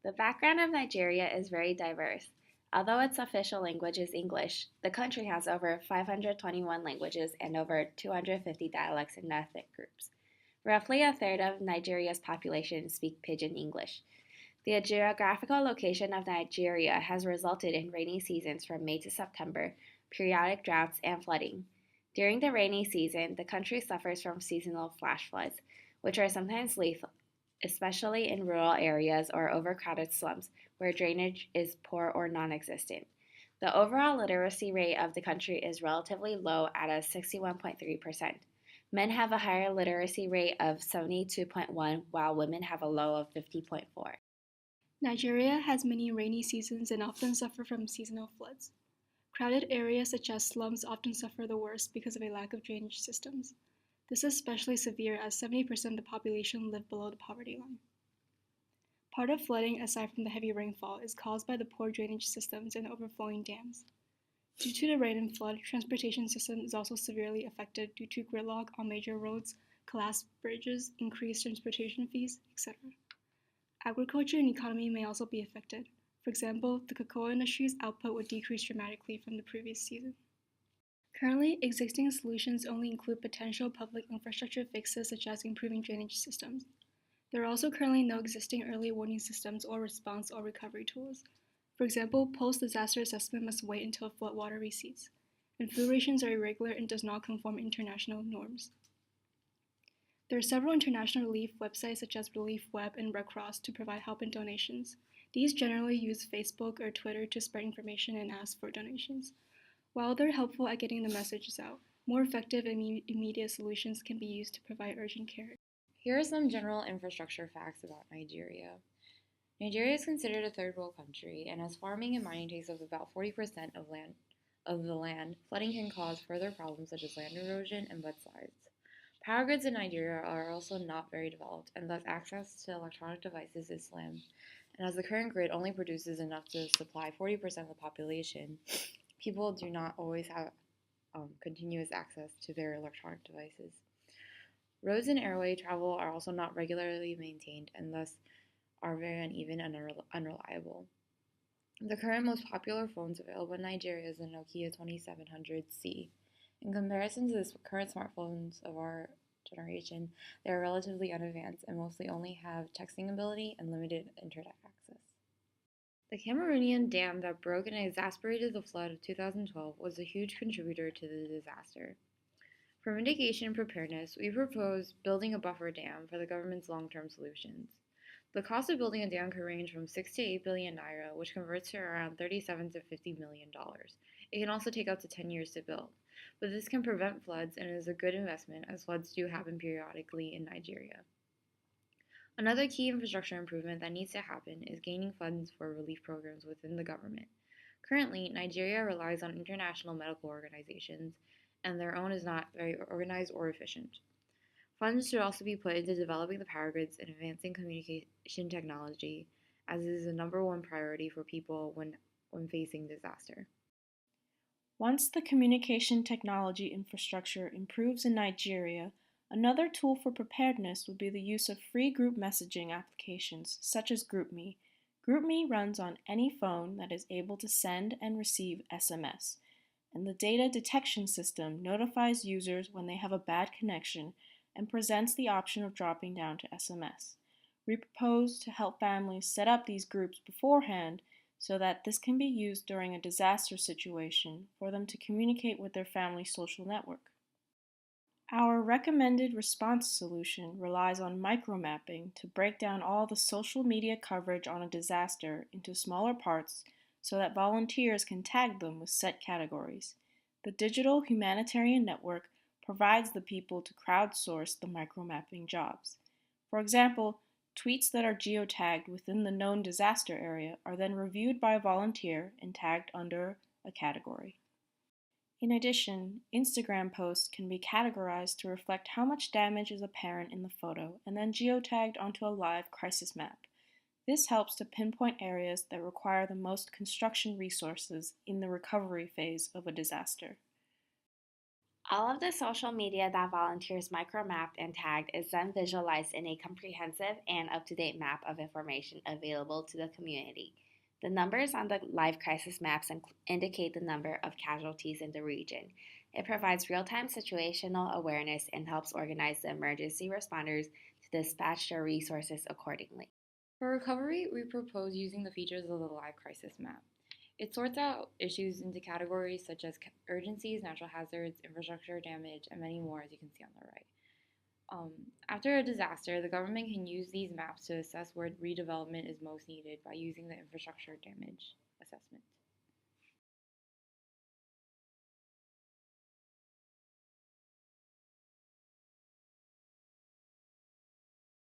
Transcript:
The background of Nigeria is very diverse. Although its official language is English, the country has over 521 languages and over 250 dialects and ethnic groups. Roughly a third of Nigeria's population speak Pidgin English. The geographical location of Nigeria has resulted in rainy seasons from May to September, periodic droughts, and flooding. During the rainy season, the country suffers from seasonal flash floods, which are sometimes lethal, especially in rural areas or overcrowded slums where drainage is poor or non existent. The overall literacy rate of the country is relatively low at a 61.3%. Men have a higher literacy rate of 72.1, while women have a low of 50.4. Nigeria has many rainy seasons and often suffer from seasonal floods. Crowded areas such as slums often suffer the worst because of a lack of drainage systems. This is especially severe as 70% of the population live below the poverty line. Part of flooding, aside from the heavy rainfall, is caused by the poor drainage systems and overflowing dams. Due to the rain and flood, transportation system is also severely affected due to gridlock on major roads, collapsed bridges, increased transportation fees, etc. Agriculture and economy may also be affected. For example, the cocoa industry's output would decrease dramatically from the previous season. Currently, existing solutions only include potential public infrastructure fixes such as improving drainage systems. There are also currently no existing early warning systems or response or recovery tools. For example, post-disaster assessment must wait until floodwater recedes, and food rations are irregular and does not conform to international norms. There are several international relief websites such as Relief Web and Red Cross to provide help and donations. These generally use Facebook or Twitter to spread information and ask for donations. While they're helpful at getting the messages out, more effective and immediate solutions can be used to provide urgent care. Here are some general infrastructure facts about Nigeria. Nigeria is considered a third world country, and as farming and mining takes up about 40% of the land, flooding can cause further problems such as land erosion and mudslides. Power grids in Nigeria are also not very developed, and thus access to electronic devices is slim. And as the current grid only produces enough to supply 40% of the population, people do not always have continuous access to their electronic devices. Roads and airway travel are also not regularly maintained and thus are very uneven and unreliable. The current most popular phones available in Nigeria is the Nokia 2700C. In comparison to the current smartphones of our generation, they are relatively unadvanced and mostly only have texting ability and limited internet access. The Cameroonian dam that broke and exacerbated the flood of 2012 was a huge contributor to the disaster. For mitigation and preparedness, we propose building a buffer dam for the government's long-term solutions. The cost of building a dam could range from 6 to 8 billion naira, which converts to around $37 to $50 million. It can also take up to 10 years to build, but this can prevent floods and is a good investment as floods do happen periodically in Nigeria. Another key infrastructure improvement that needs to happen is gaining funds for relief programs within the government. Currently, Nigeria relies on international medical organizations, and their own is not very organized or efficient. Funds should also be put into developing the power grids and advancing communication technology, as it is the number one priority for people when facing disaster. Once the communication technology infrastructure improves in Nigeria, another tool for preparedness would be the use of free group messaging applications such as GroupMe. GroupMe runs on any phone that is able to send and receive SMS, and the data detection system notifies users when they have a bad connection and presents the option of dropping down to SMS. We propose to help families set up these groups beforehand so that this can be used during a disaster situation for them to communicate with their family's social network. Our recommended response solution relies on micromapping to break down all the social media coverage on a disaster into smaller parts so that volunteers can tag them with set categories. The Digital Humanitarian Network provides the people to crowdsource the micromapping jobs. For example, tweets that are geotagged within the known disaster area are then reviewed by a volunteer and tagged under a category. In addition, Instagram posts can be categorized to reflect how much damage is apparent in the photo and then geotagged onto a live crisis map. This helps to pinpoint areas that require the most construction resources in the recovery phase of a disaster. All of the social media that volunteers micro-mapped and tagged is then visualized in a comprehensive and up-to-date map of information available to the community. The numbers on the live crisis maps indicate the number of casualties in the region. It provides real-time situational awareness and helps organize the emergency responders to dispatch their resources accordingly. For recovery, we propose using the features of the live crisis map. It sorts out issues into categories such as urgencies, natural hazards, infrastructure damage, and many more, as you can see on the right. After a disaster, the government can use these maps to assess where redevelopment is most needed by using the infrastructure damage assessment.